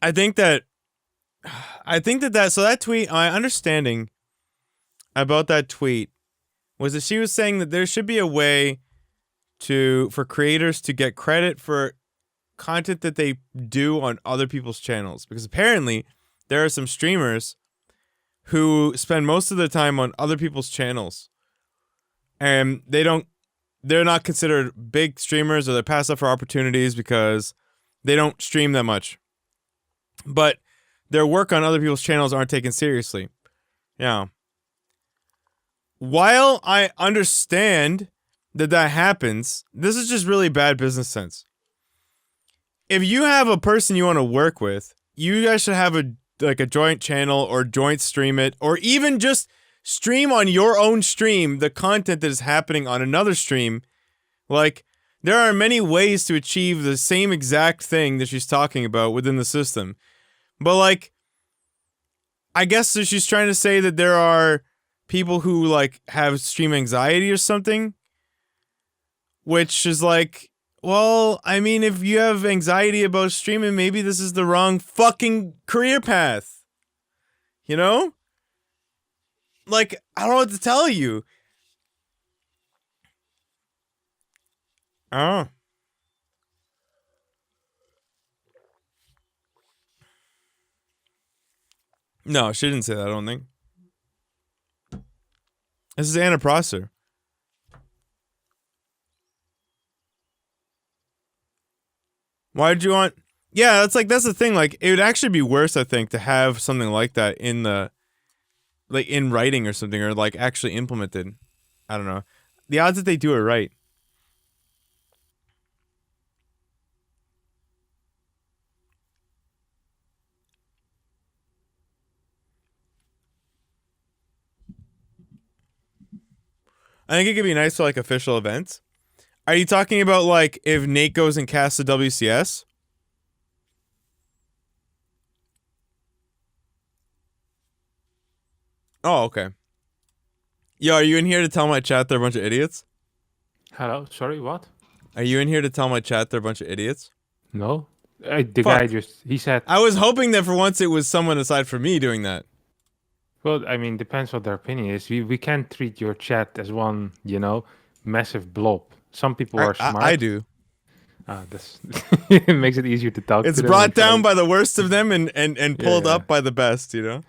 I think that so that tweet, my understanding about that tweet was that she was saying that there should be a way for creators to get credit for content that they do on other people's channels, because apparently there are some streamers who spend most of their time on other people's channels, and they're not considered big streamers, or they're passed up for opportunities because they don't stream that much. But their work on other people's channels aren't taken seriously. Yeah. While I understand that happens, this is just really bad business sense. If you have a person you want to work with, you guys should have a joint channel, or joint stream it, or even just stream on your own stream the content that is happening on another stream. Like, there are many ways to achieve the same exact thing that she's talking about within the system. But, like, I guess that she's trying to say that there are people who, like, have stream anxiety or something. Which is like, well, I mean, if you have anxiety about streaming, maybe this is the wrong fucking career path. You know? Like, I don't know what to tell you. Oh. No, she didn't say that, I don't think. This is Anna Prosser. Why'd you want... Yeah, that's the thing. Like, it would actually be worse, I think, to have something like that in the... Like, in writing or something, or, like, actually implemented. I don't know. The odds that they do it right. I think it could be nice for, like, official events. Are you talking about, like, if Nate goes and casts the WCS? Oh, okay. Yo, are you in here to tell my chat they're a bunch of idiots? Hello? Sorry, what? Are you in here to tell my chat they're a bunch of idiots? No. The guy he said... I was hoping that for once it was someone aside from me doing that. Well, I mean, depends what their opinion is. We can't treat your chat as one, massive blob. Some people are smart. I do. This it makes it easier to talk to them. It's brought down by the worst of them and pulled up by the best, you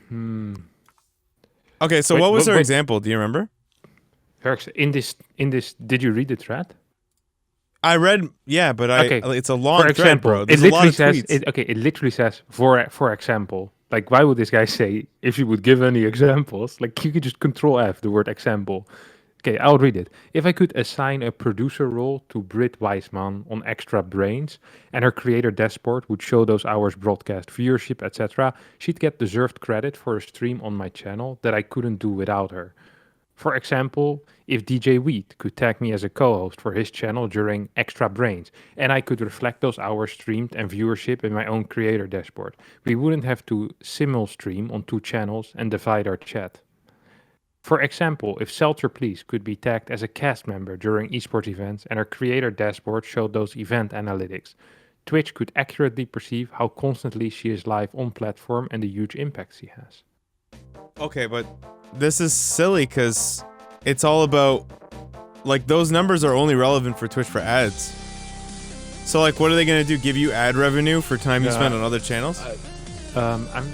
know? Okay, so what was her example? Do you remember? In this, did you read the thread? I read, yeah, but it's a long for example, thread, bro. There's a lot of tweets. It literally says, for example. Like, why would this guy say, if you would give any examples? Like, you could just Control F the word example. Okay, I'll read it. If I could assign a producer role to Brit Weisman on Extra Brains, and her creator dashboard would show those hours broadcast viewership, etc., she'd get deserved credit for a stream on my channel that I couldn't do without her. For example, if DJ Wheat could tag me as a co-host for his channel during Extra Brains, and I could reflect those hours streamed and viewership in my own creator dashboard, we wouldn't have to simul-stream on 2 channels and divide our chat. For example, if Seltzer Please could be tagged as a cast member during esports events and her creator dashboard showed those event analytics, Twitch could accurately perceive how constantly she is live on platform and the huge impact she has. Okay, but this is silly because it's all about, like, those numbers are only relevant for Twitch for ads. So, like, what are they going to do? Give you ad revenue for time you spend on other channels? I'm not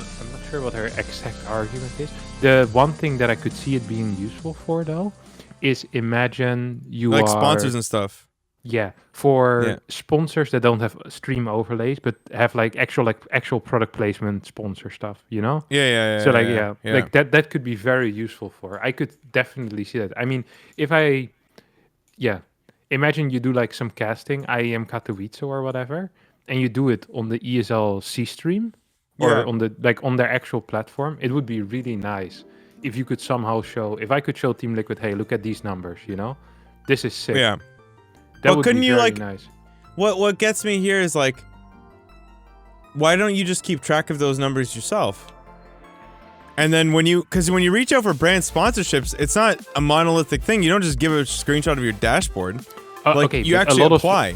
sure what her exact argument is. The one thing that I could see it being useful for, though, is imagine you like sponsors and stuff. Yeah, for sponsors that don't have stream overlays, but have like actual product placement sponsor stuff, you know? Yeah. So like that could be very useful for. I could definitely see that. I mean, imagine you do like some casting, IEM Katowice or whatever, and you do it on the ESL C stream or on their actual platform. It would be really nice if you could somehow show. If I could show Team Liquid, hey, look at these numbers, you know? This is sick. Yeah. That would be very nice. What gets me here is like, why don't you just keep track of those numbers yourself? And then because when you reach out for brand sponsorships, it's not a monolithic thing. You don't just give a screenshot of your dashboard. You actually apply.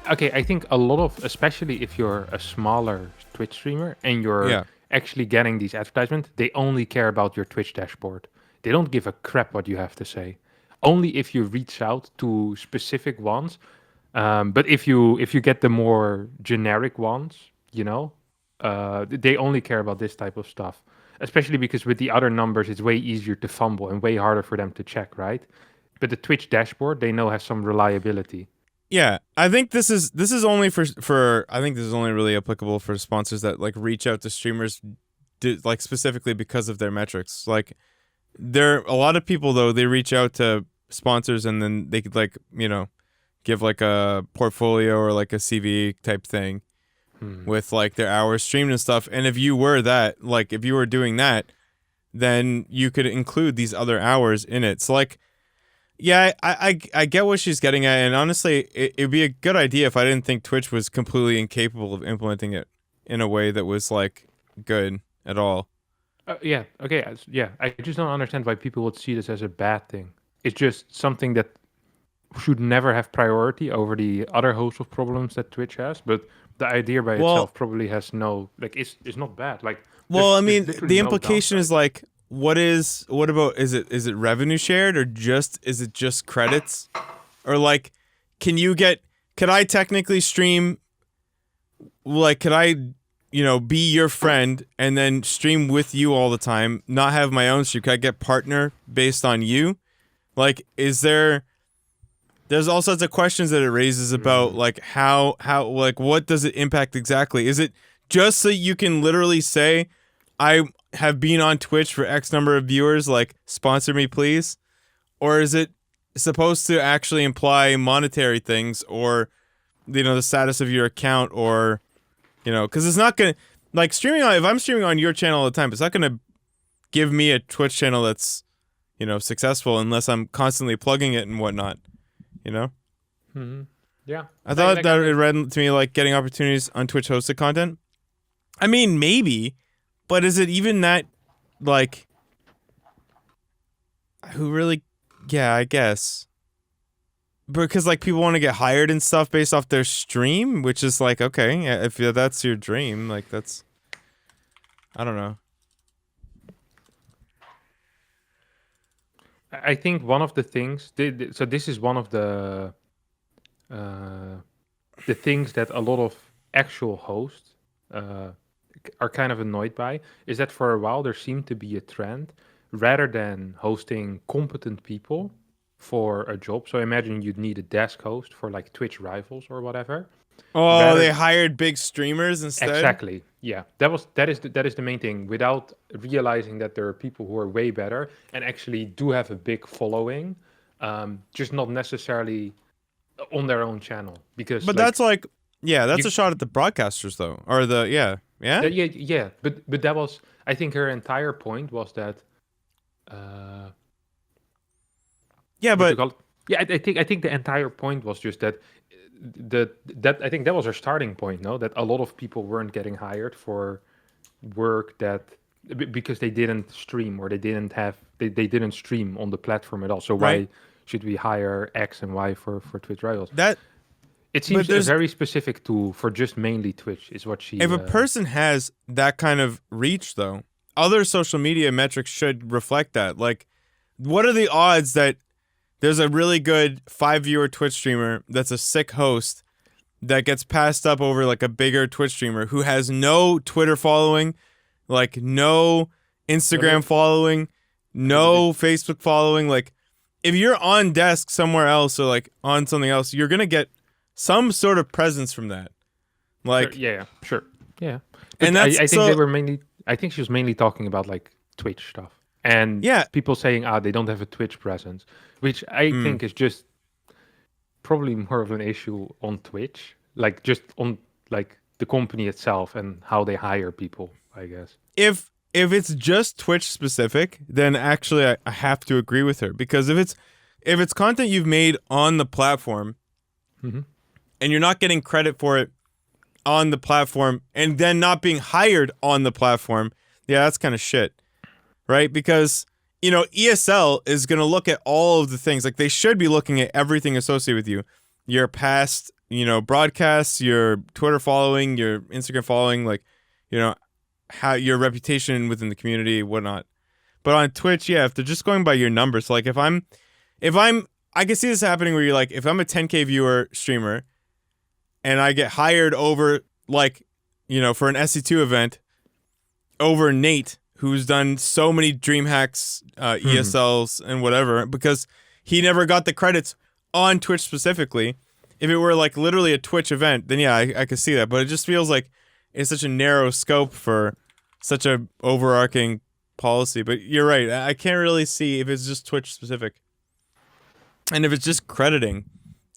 Okay, I think a lot of, especially if you're a smaller Twitch streamer and you're Yeah. actually getting these advertisements, they only care about your Twitch dashboard. They don't give a crap what you have to say. Only if you reach out to specific ones. But if you get the more generic ones, you know, they only care about this type of stuff. Especially because with the other numbers, it's way easier to fumble and way harder for them to check, right? But the Twitch dashboard, they know has some reliability. Yeah, I think this is only for I think this is only really applicable for sponsors that like reach out to streamers like specifically because of their metrics. Like there a lot of people though, they reach out to sponsors and then they could like, give like a portfolio or like a CV type thing Hmm. with like their hours streamed and stuff. And if you were that, like if you were doing that, then you could include these other hours in it. So like yeah, I get what she's getting at, and honestly, it'd be a good idea if I didn't think Twitch was completely incapable of implementing it in a way that was like good at all. Yeah, okay, yeah. I just don't understand why people would see this as a bad thing. It's just something that should never have priority over the other host of problems that Twitch has. But the idea by Well, itself probably has no like it's not bad. Like well, I there's mean, literally the no implication is downside. like, what about is it revenue shared or is it just credits or like, can you get could I technically stream like could I be your friend and then stream with you all the time, not have my own stream? Could I get partner based on you? Like, there's all sorts of questions that it raises about Mm, like how like what does it impact exactly? Is it just so you can literally say, I have been on Twitch for X number of viewers, like sponsor me please? Or is it supposed to actually imply monetary things or the status of your account or because it's not gonna like streaming on if I'm streaming on your channel all the time, it's not gonna give me a Twitch channel that's successful unless I'm constantly plugging it and whatnot. You know, mhm. Yeah, I thought I that it mean, read to me like getting opportunities on Twitch hosted content. I mean, maybe, but is it even that like who really? Yeah, I guess because like people want to get hired and stuff based off their stream, which is like okay, yeah, if that's your dream, like that's I don't know. I think one of the things. So this is one of uh, the things that a lot of actual hosts uh, are kind of annoyed by is that for a while there seemed to be a trend rather than hosting competent people for a job. So imagine you'd need a desk host for like Twitch Rivals or whatever. Oh, Rather, they hired big streamers instead. exactly, yeah, that is the main thing. Without realizing that there are people who are way better and actually do have a big following, just not necessarily on their own channel because But that's like like, yeah, that's you a shot at the broadcasters though, or the yeah. Yeah, yeah, but that was I think her entire point was that uh Yeah, what you but call it? Yeah, I think the entire point was just that that I think that was her starting point, no? That a lot of people weren't getting hired for work that because they didn't stream or they didn't stream on the platform at all. So right why should we hire X and Y for Twitch Rivals? that It but seems a there's very specific tool for just mainly Twitch is what she if a person has that kind of reach though, other social media metrics should reflect that. Like, what are the odds that there's a really good 5 viewer Twitch streamer that's a sick host that gets passed up over like a bigger Twitch streamer who has no Twitter following, like no no, but Instagram following, okay, but no Facebook following. Like, if you're on desk somewhere else or like on something else, you're gonna get some sort of presence from that. sure, Like, yeah, sure. Yeah. and But I, that's I think they so were mainly I think she was mainly talking about like Twitch stuff. And yeah. people saying they don't have a Twitch presence, which I Mm. think is just probably more of an issue on Twitch. Like just on like the company itself and how they hire people, I guess. If it's just Twitch specific, then actually I have to agree with her because if it's content you've made on the platform Mm-hmm. and you're not getting credit for it on the platform and then not being hired on the platform, yeah, that's kind of shit, right? Because ESL is going to look at all of the things. Like they should be looking at everything associated with you. your past, broadcasts, your Twitter following, your Instagram following, like, how your reputation within the community, whatnot. But on Twitch, yeah, if they're just going by your numbers, so like if I'm, I can see this happening where you're like, if I'm a 10K viewer streamer, and I get hired over, like, for an SC2 event, over Nate, who's done so many DreamHacks, ESLs, and whatever, because he never got the credits on Twitch specifically. If it were like literally a Twitch event, then yeah, I could see that. But it just feels like it's such a narrow scope for such a overarching policy. But you're right. I can't really see if it's just Twitch specific. And if it's just crediting,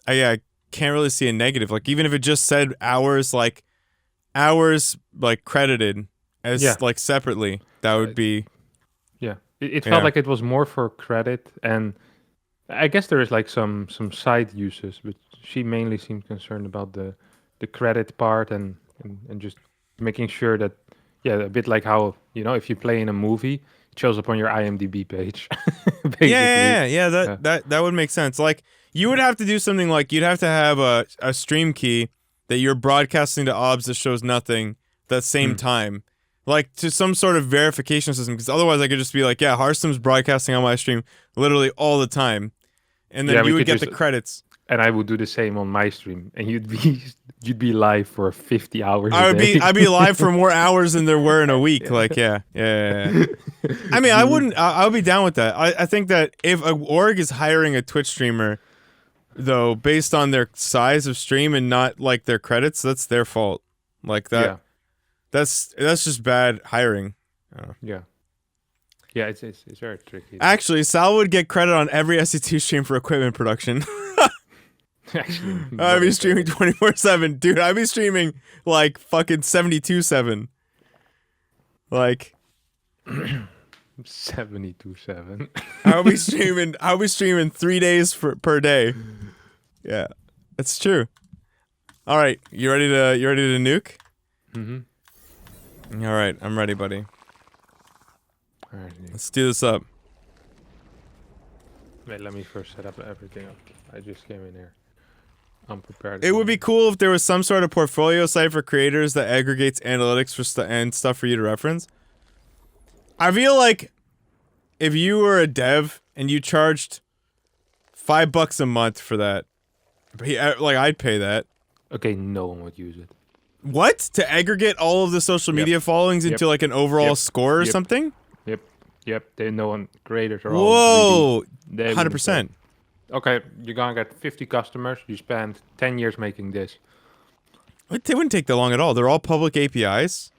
I can't really see a negative. Like, even if it just said hours credited as like separately, that would be. Yeah. It felt like it was more for credit, and I guess there is like some side uses, but she mainly seemed concerned about the credit part and just making sure that, a bit like how, if you play in a movie, it shows up on your IMDb page. Basically. Yeah. That would make sense. Like, you would have to do something like you'd have to have a stream key that you're broadcasting to OBS that shows nothing that same time. Like, to some sort of verification system, because otherwise I could just be like, yeah, Hearthstone's broadcasting on my stream literally all the time. And then you would get the credits. And I would do the same on my stream, and you'd be live for 50 hours. I'd be live for more hours than there were in a week. Like, yeah. I mean, I would be down with that. I think that if an org is hiring a Twitch streamer, though, based on their size of stream and not like their credits, that's their fault. Like that. Yeah. That's just bad hiring. Yeah. Yeah, it's very tricky. Actually, Sal would get credit on every SC2 stream for equipment production. Actually, I'd be streaming 24/7. Dude, I'd be streaming like fucking 72/7. Like 72/7. I'll be streaming 3 days per day. Yeah. It's true. All right, you ready to nuke? All right, I'm ready, buddy. All right, let's do this up. Wait, let me first set up everything up. I just came in here. I'm prepared. It would be cool if there was some sort of portfolio site for creators that aggregates analytics for and stuff for you to reference. I feel like if you were a dev and you charged $5 a month for that, like, I'd pay that. Okay, no one would use it. What? To aggregate all of the social media followings into like an overall score or something? Yep. They know on creators are all 100%. Okay, you're gonna get 50 customers. You spend 10 years making this. It wouldn't take that long at all. They're all public APIs.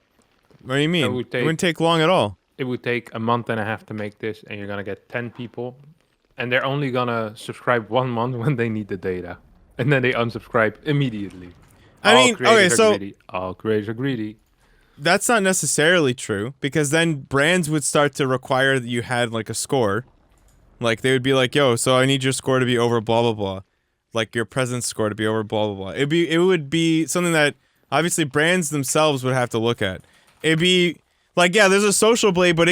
What do you mean? It wouldn't take long at all. It would take a month and a half to make this, and you're gonna get 10 people, and they're only gonna subscribe 1 month when they need the data, and then they unsubscribe immediately. All creators are greedy. That's not necessarily true, because then brands would start to require that you had like a score. Like, they would be like, yo, so I need your score to be over blah blah blah. Like, your presence score to be over blah blah blah. It would be something that obviously brands themselves would have to look at. It'd be like, yeah, there's a Social Blade, but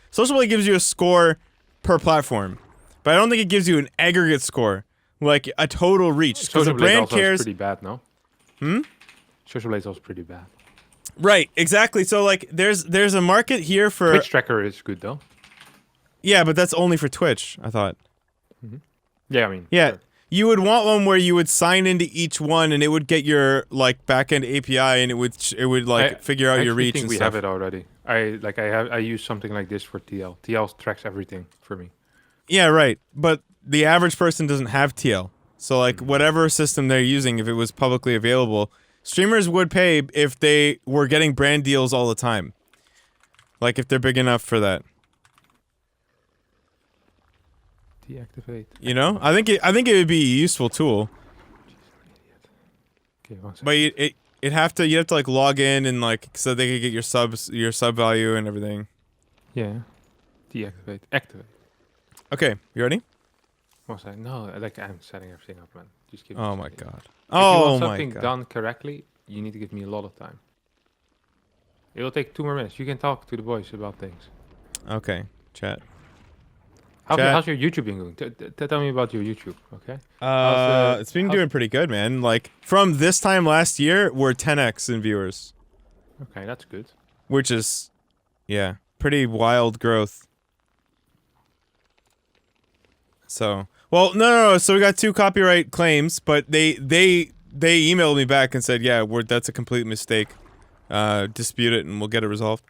Social Blade gives you a score per platform. But I don't think it gives you an aggregate score, like a total reach. Because the brand cares. Pretty bad, no? Social Blade's also pretty bad. Right, exactly. So like, there's a market here for Twitch tracker is good though. Yeah, but that's only for Twitch, I thought. Yeah, I mean. Yeah, sure. You would want one where you would sign into each one, and it would get your like backend API, and it would figure out your reach. I think and we stuff. have it already. I use something like this for TL. TL tracks everything for me. Yeah, right. But the average person doesn't have TL, so like whatever system they're using, if it was publicly available, streamers would pay if they were getting brand deals all the time. Like, if they're big enough for that. Deactivate. You know, I think it would be a useful tool. Okay, one second. But you'd have to like log in and like so they could get your sub value and everything. Yeah. Deactivate. Activate. Okay, you ready? One second. No, like, I'm setting everything up, man. Just give. Oh my god. If you want something done correctly, you need to give me a lot of time. It will take 2 more minutes. You can talk to the boys about things. Okay, chat. Chat. How's your YouTube been going? Tell me about your YouTube, okay? How's the It's been how's doing pretty good, man. Like from this time last year, we're 10x in viewers, Okay, that's good. which is, yeah, pretty wild growth. So, well, no. So we got 2 copyright claims, but they emailed me back and said, yeah, that's a complete mistake. Dispute it and we'll get it resolved.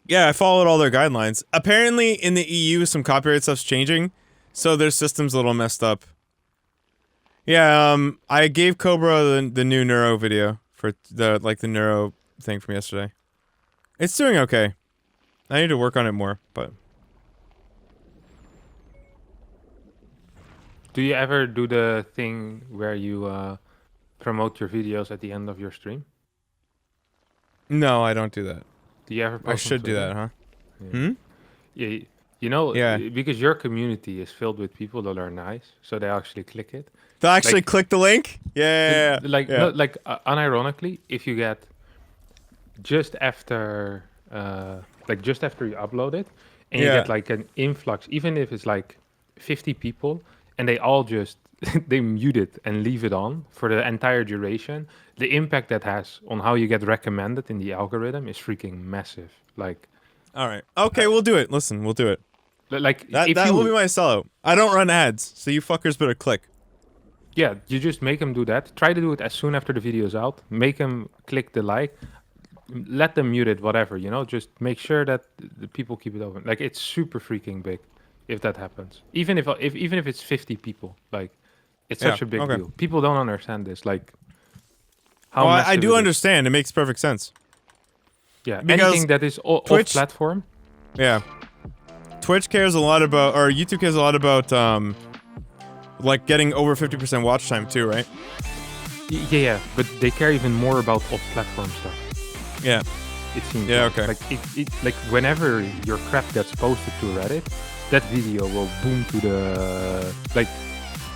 Yeah, I followed all their guidelines. Apparently, in the EU, some copyright stuff's changing, so their system's a little messed up. Yeah, I gave Cobra the new neuro video for the neuro thing from yesterday. It's doing okay. I need to work on it more, but Do you ever do the thing where you promote your videos at the end of your stream? no, I don't do that. Do you ever I post on should do Twitter? that, huh? Yeah. Hmm? Yeah, you know, Yeah. because your community is filled with people that are nice, so they actually click it. They'll actually Like, click the link? Yeah. like Yeah. no, like unironically, if you get just after, just after you upload it, and you Yeah. get like an influx, even if it's like 50 people, and they all just they mute it and leave it on for the entire duration, the impact that has on how you get recommended in the algorithm is freaking massive. Like, Alright. Okay, we'll do it. Listen, we'll do it. like That if will be you, my sellout. I don't run ads, so you fuckers better click. yeah, you just make them do that. Try to do it as soon after the video is out. Make them click the like. Let them mute it, whatever, you know. Just make sure that the people keep it open. Like, it's super freaking big if that happens. Even if it's 50 people, like, it's Yeah, such a big okay. deal. People don't understand this, like how Well, I massive do it is. understand. It makes perfect sense. Yeah, because anything that is off Twitch- platform. Yeah. Twitch cares a lot about, or YouTube cares a lot about, like getting over 50% watch time too, right? Yeah, but they care even more about off platform stuff. Yeah. It seems. Yeah, like. okay. Like whenever your crap gets posted to Reddit, that video will boom to the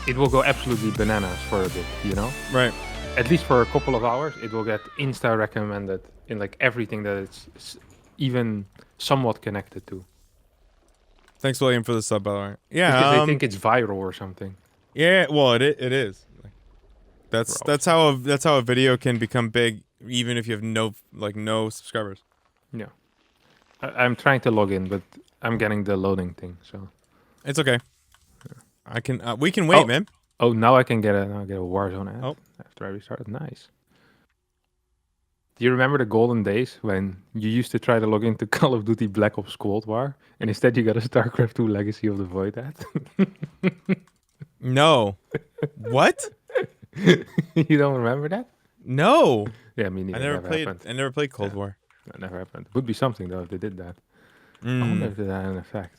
it will go absolutely bananas for a bit, you know. Right. At least for a couple of hours, it will get insta recommended in like everything that it's even somewhat connected to. Thanks, William, for the sub, by the way. Yeah. Because they think it's viral or something. Yeah. Well, it is. That's how a video can become big, even if you have no subscribers. Yeah. I'm trying to log in, but I'm getting the loading thing. So. It's okay. We can wait, Oh. man. Oh, now I can get a Warzone ad Oh. after I restarted. Nice. Do you remember the golden days when you used to try to log into Call of Duty Black Ops Cold War, and instead you got a StarCraft 2 Legacy of the Void ad? No. What? You don't remember that? No. Yeah, me neither. I never played. Happened. I never played Cold Yeah. War. That never happened. Would be something though if they did that. I wonder Mm. if that had an effect.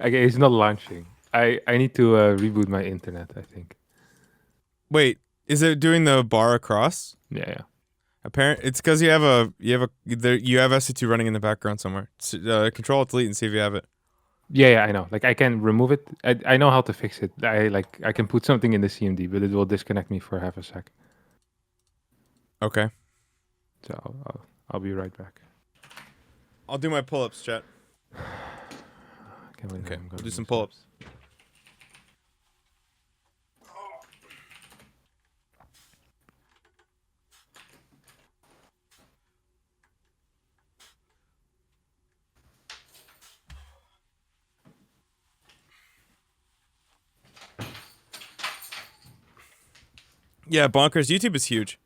Okay, it's not launching. I need to reboot my internet, I think. Wait, is it doing the bar across? Yeah. It's because you have SC2 running in the background somewhere. Control Delete and see if you have it. Yeah, I know. Like I can remove it. I know how to fix it. I can put something in the CMD, but it will disconnect me for half a sec. Okay. So I'll be right back. I'll do my pull-ups, chat. Can't wait, Okay, I'm we'll gonna do some this. pull-ups. Yeah, bonkers. YouTube is huge.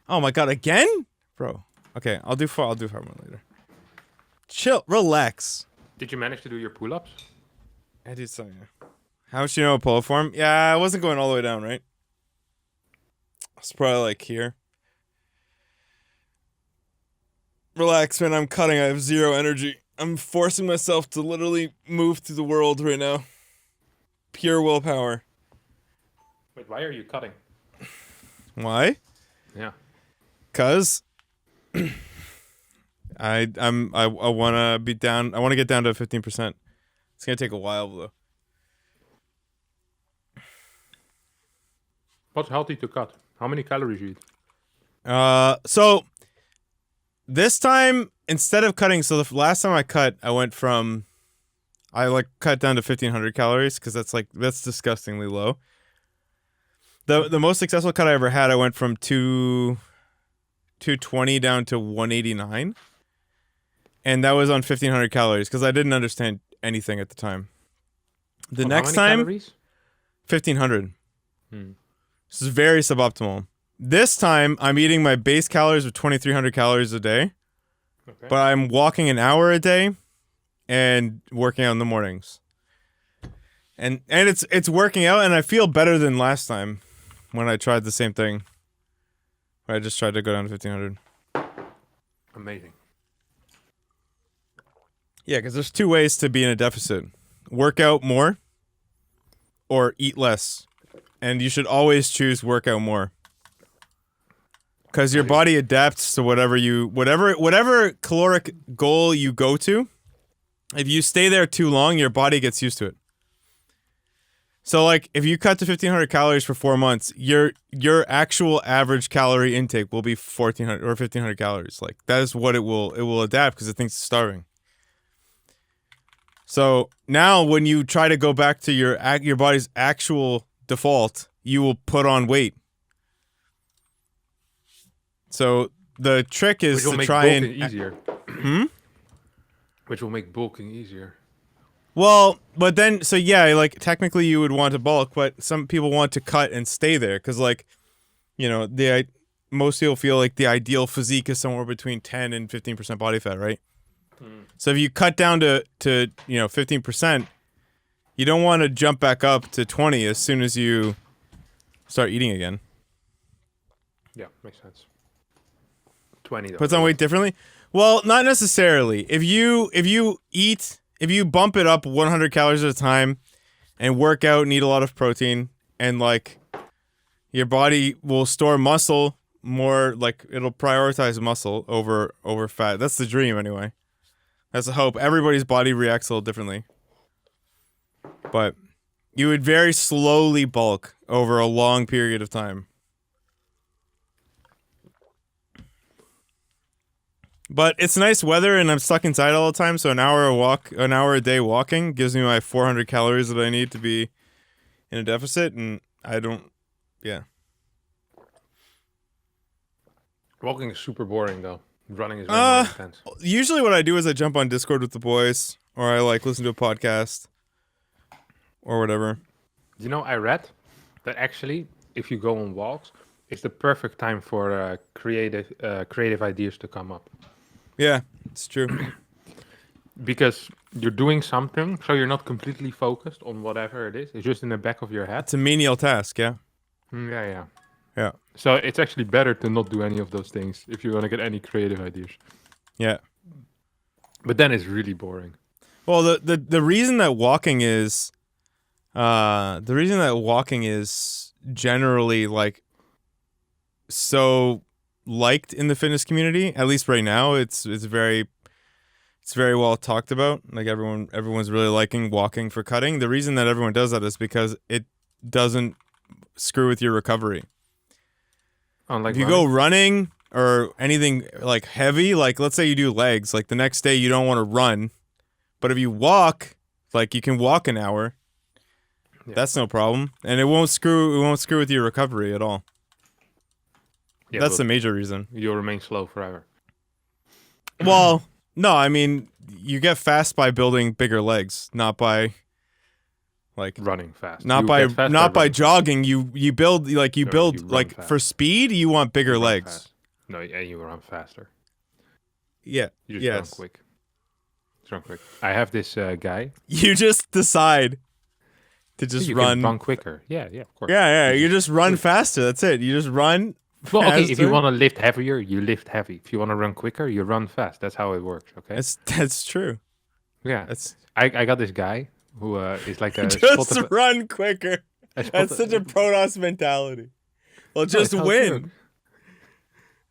Oh my god, again? Bro. Okay, I'll do 5 more later. Chill, relax. Did you manage to do your pull-ups? I did something. How much do you know of pull-up form? Yeah, I wasn't going all the way down, right? It's probably like here. Relax, man, I'm cutting. I have 0 energy. I'm forcing myself to literally move through the world right now. Pure willpower. Wait, why are you cutting? Why? Yeah. Cause I wanna be down. I wanna get down to 15%. It's gonna take a while though. What's healthy to cut? How many calories you eat? So this time, instead of cutting, so the last time I cut, I cut down to 1,500 calories because that's disgustingly low. The most successful cut I ever had, I went from 220 down to 189. And that was on 1,500 calories because I didn't understand anything at the time. The next time, calories? 1,500. This is very suboptimal. This time, I'm eating my base calories of 2,300 calories a day. Okay. But I'm walking an hour a day and working out in the mornings. And it's working out, and I feel better than last time when I tried the same thing. I just tried to go down to 1,500. Amazing. Yeah, because there's two ways to be in a deficit. Work out more or eat less. And you should always choose work out more. Because your body adapts to whatever caloric goal you go to. If you stay there too long, your body gets used to it. So, like, if you cut to 1,500 calories for 4 months, your actual average calorie intake will be 1,400 or 1,500 calories. Like, that is what it will adapt because it thinks it's starving. So now, when you try to go back to your body's actual default, you will put on weight. So the trick is to try and easier. Which will make bulking easier. Well, but then, so yeah, like, technically you would want to bulk, but some people want to cut and stay there, because, like, you know, most people feel like the ideal physique is somewhere between 10 and 15% body fat, right? So if you cut down to 15%, you don't want to jump back up to 20 as soon as you start eating again. Yeah, makes sense. 20 though. Puts on weight differently? Well, not necessarily. If you bump it up 100 calories at a time and work out and eat a lot of protein, and, like, your body will store muscle more, like, it'll prioritize muscle over fat. That's the dream, anyway. That's the hope. Everybody's body reacts a little differently. But you would very slowly bulk over a long period of time. But it's nice weather, and I'm stuck inside all the time, so an hour a day walking gives me my 400 calories that I need to be in a deficit, and I don't, yeah. Walking is super boring, though. Running is very intense. Usually what I do is I jump on Discord with the boys, or I, like, listen to a podcast, or whatever. You know, I read that actually, if you go on walks, it's the perfect time for creative ideas to come up. Yeah, it's true. Because you're doing something, so you're not completely focused on whatever it is. It's just in the back of your head. It's a menial task, yeah. Yeah. Yeah. So it's actually better to not do any of those things if you want to get any creative ideas. Yeah. But then it's really boring. Well, the reason that walking is generally, like, so liked in the fitness community, at least right now, it's very well talked about. Like, everyone's really liking walking for cutting. The reason that everyone does that is because it doesn't screw with your recovery. Unlike if you go running or anything, like, heavy, like, let's say you do legs, like, the next day you don't want to run, but if you walk, like, you can walk an hour. Yeah. That's no problem, and it won't screw with your recovery at all. Yeah, that's the major reason. You'll remain slow forever. Well, no, I mean, you get fast by building bigger legs, not by, like, running fast. Not by jogging. You build fast. For speed, you want bigger legs. Fast. No, yeah, you run faster. Yeah. You just run quick. Run quick. I have this guy. You just decide to just run quicker. Yeah, of course. Yeah. You just run faster. That's it. You just run. Well, okay, if you want to lift heavier, you lift heavy. If you want to run quicker, you run fast. That's how it works, okay? That's true. Yeah. I got this guy who is like a... Just run quicker. That's such a Protoss mentality. Well, just win.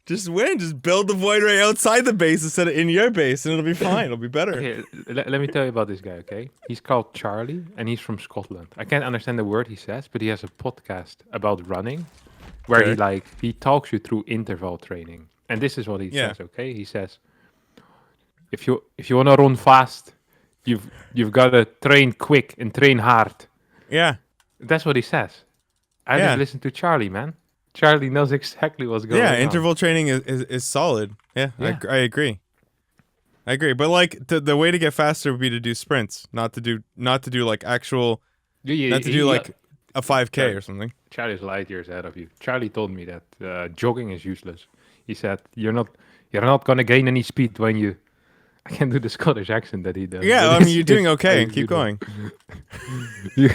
Just win. Just build the void ray outside the base instead of in your base, and it'll be fine. It'll be better. Okay, let me tell you about this guy, okay? He's called Charlie, and he's from Scotland. I can't understand the word he says, but he has a podcast about running, where he talks you through interval training. And this is what he Yeah. says. Okay, he says, if you want to run fast, you've got to train quick and train hard. Yeah. That's what he says. I just Yeah. listen to Charlie, man. Charlie knows exactly what's Yeah. going on. Interval training is solid. Yeah. Yeah. I agree. I agree. But like the way to get faster would be to do sprints, not to do like actual, not to do like a 5K or something. Charlie's light years ahead of you. Charlie told me that jogging is useless. He said you're not gonna gain any speed when you. I can't do the Scottish accent that he does. Yeah. but I mean, you're it's doing how okay. you Keep do going. that.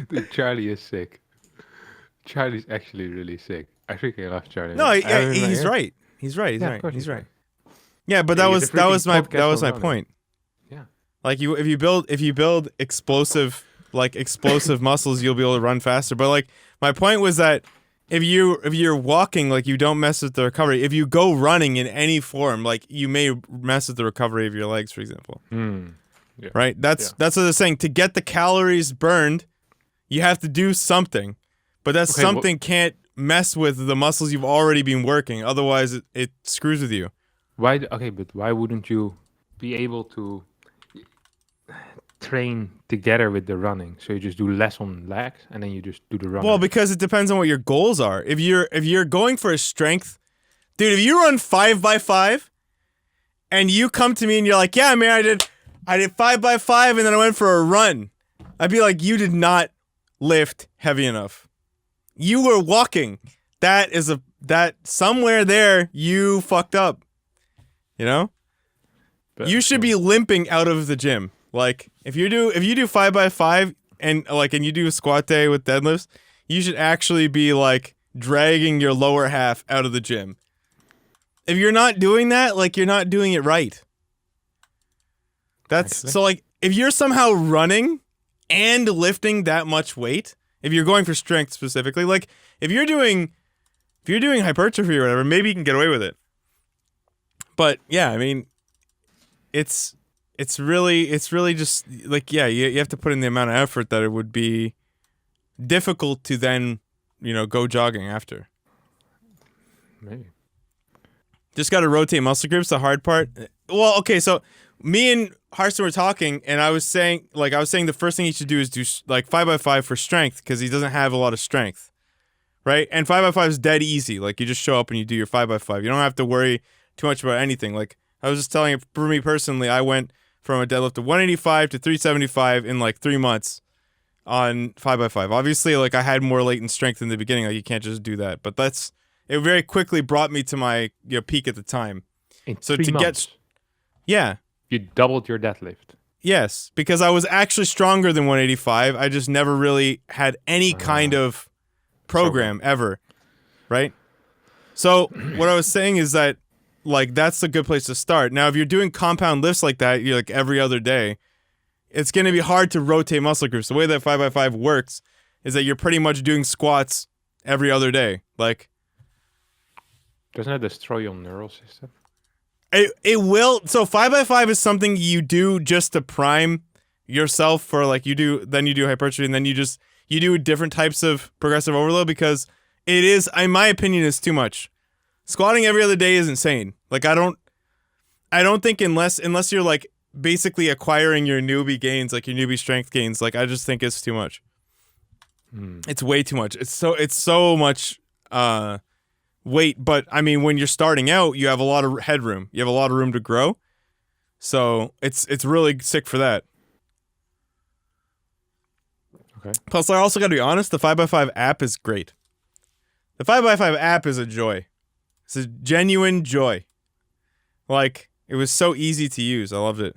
Dude, Charlie is sick. Charlie's actually really sick. I freaking love Charlie. No, man. I have him in my he's ear. right. He's right. He's Yeah, of right. course He's he's right. right. Yeah, but Yeah, that he's was a that was freaking my podcast my runner. point. Yeah. Like if you build explosive muscles, you'll be able to run faster. But like my point was that if you're walking, like you don't mess with the recovery. If you go running in any form, like you may mess with the recovery of your legs, for example. Yeah. Right? That's what they're saying. To get the calories burned, you have to do something. But that Okay, something can't mess with the muscles you've already been working. Otherwise it screws with you. Why? Okay, but why wouldn't you be able to train together with the running? So you just do less on legs, and then you just do the running. Well, because it depends on what your goals are. If you're going for a strength, dude, if you run 5x5 and you come to me and you're like, "Yeah, man, I did 5x5 and then I went for a run." I'd be like, "You did not lift heavy enough. You were walking. That somewhere there you fucked up." You know? But, You should be limping out of the gym. Like if you do 5x5 and you do a squat day with deadlifts, you should actually be like dragging your lower half out of the gym. If you're not doing that, like you're not doing it right. That's Actually. so like if you're somehow running and lifting that much weight, if you're going for strength specifically, like if you're doing hypertrophy or whatever, maybe you can get away with it. But yeah, I mean, it's really just like, yeah, you have to put in the amount of effort that it would be difficult to then, go jogging after. maybe. Just got to rotate muscle groups. The hard part. Well, okay, so me and Harston were talking, and I was saying the first thing he should do is do like 5x5 for strength because he doesn't have a lot of strength, right? And 5x5 is dead easy. Like you just show up and you do your 5x5. You don't have to worry too much about anything. Like I was just telling you, for me personally, I went from a deadlift of 185 to 375 in like 3 months on 5x5. Obviously, like I had more latent strength in the beginning. Like you can't just do that, but it very quickly brought me to my peak at the time. In So 3 to months, yeah. you doubled your deadlift. Yes, because I was actually stronger than 185. I just never really had any kind of program ever, right? So what I was saying is that, like, that's a good place to start. Now, if you're doing compound lifts like that, you're like every other day, it's going to be hard to rotate muscle groups. The way that 5x5 works is that you're pretty much doing squats every other day. Like, Doesn't that destroy your neural system? it will. So 5x5 is something you do just to prime yourself for like then you do hypertrophy and then you do different types of progressive overload because it is, in my opinion, is too much. Squatting every other day is insane. Like I don't think unless you're like basically acquiring your newbie gains, like your newbie strength gains, like I just think it's too much. It's way too much. It's so much weight, but I mean when you're starting out, you have a lot of headroom. You have a lot of room to grow. So it's really sick for that. Okay. Plus, I also got to be honest, the 5x5 app is great. The 5x5 app is a joy. It's a genuine joy. Like, it was so easy to use. I loved it.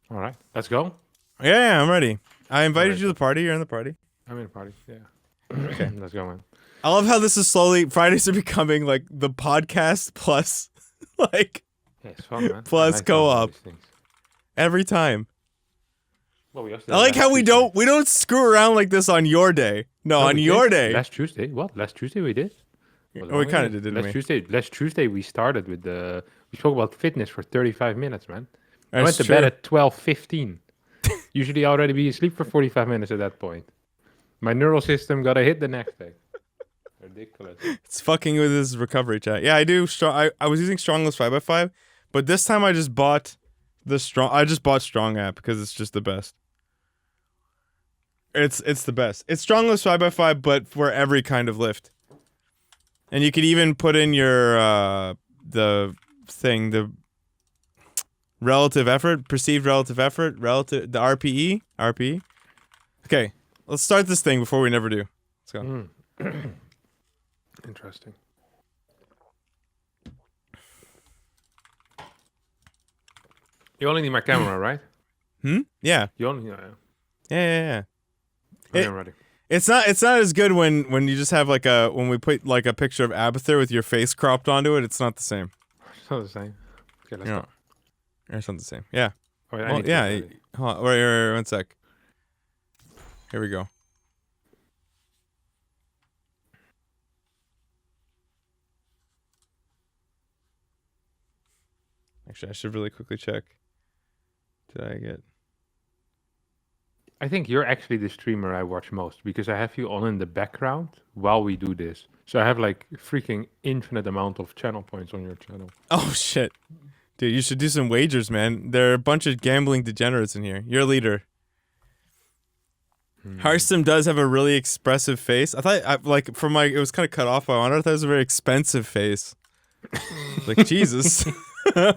All right, let's go. Yeah, I'm ready. I invited Alright. you to the party. You're in the party. I'm in a party. Yeah. Okay. Let's go, man. I love how this is slowly, Fridays are becoming like the podcast plus, like, Yeah, it's fun, man. Plus I like co-op. these things. every time. Well, we I like how we don't screw around like this on your day. No, on your day. Last Tuesday. What? Last Tuesday we did. Oh, we kind of did, didn't we? Last Tuesday we started with we spoke about fitness for 35 minutes, man. I That's went to true. bed at 12:15. Usually already be asleep for 45 minutes at that point. My neural system gotta hit the next day. Ridiculous. It's fucking with his recovery chat. Yeah, I do. I was using Strongless 5x5, but this time I just bought Strong app because it's just the best. It's the best. It's Strongless 5x5, but for every kind of lift. And you could even put in your the relative effort, perceived relative effort, the RPE. Okay, let's start this thing before we never do. Let's go. Interesting. You only need my camera, right? Yeah. You only Yeah. I'm ready. It's not as good when you just have when we put like a picture of Abathur with your face cropped onto it. It's not the same. It's not the same. Okay, let's go. It's not the same. Yeah. Oh, wait, Well, yeah. Hold on. Wait, 1 sec. Here we go. Actually, I should really quickly check. Did I get... I think you're actually the streamer I watch most because I have you on in the background while we do this. So I have like freaking infinite amount of channel points on your channel. Oh, shit. Dude, you should do some wagers, man. There are a bunch of gambling degenerates in here. You're a leader. Hearthstone does have a really expressive face. I thought, it was kind of cut off. I thought it was a very expensive face. Like, Jesus. Pay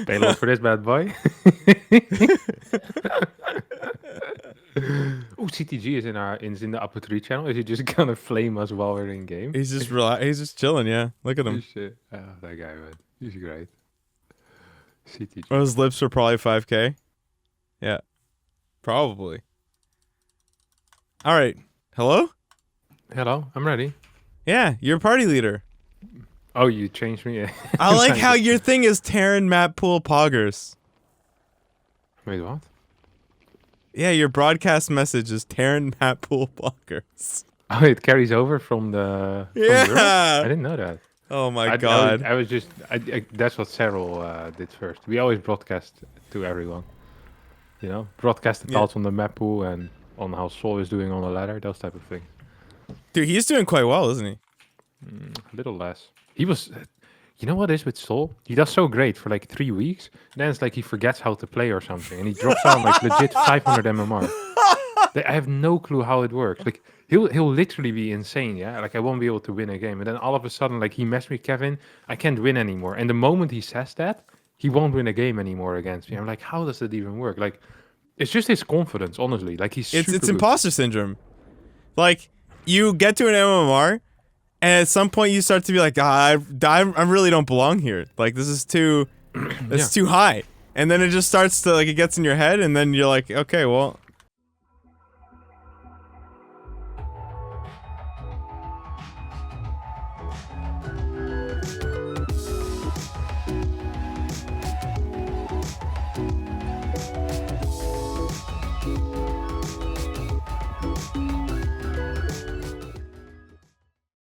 a lot for this bad boy. Oh, CTG is in the UpATree channel. Is he just gonna flame us while we're in game? He's just chilling, yeah. Look at him. Shit. Oh, that guy, man. He's great. CTG. Oh, his lips are probably 5K. Yeah. Probably. Alright. Hello? Hello, I'm ready. Yeah, you're party leader. Oh, you changed me? I like how your thing is Terran Map Pool Poggers. Wait, what? Yeah, your broadcast message is Terran Map Pool Poggers. Oh, it carries over from the... Yeah! I didn't know that. Oh my god. I was just... that's what Cyril did first. We always broadcast to everyone. You know? Broadcast the thoughts on the map pool and on how Sol is doing on the ladder. Those type of things. Dude, he's doing quite well, isn't he? A little less. He was... You know what is with Sol? He does so great for like 3 weeks. Then it's like he forgets how to play or something. And he drops down like legit 500 MMR. I have no clue how it works. Like he'll literally be insane, yeah? Like I won't be able to win a game. And then all of a sudden, like he messed with Kevin. I can't win anymore. And the moment he says that, he won't win a game anymore against me. I'm like, how does that even work? Like, it's just his confidence, honestly. Like he's super It's good. imposter syndrome. Like, you get to an MMR, and at some point you start to be like, I really don't belong here. Like, this is too, too high. And then it just starts to, like, it gets in your head, and then you're like, okay, well,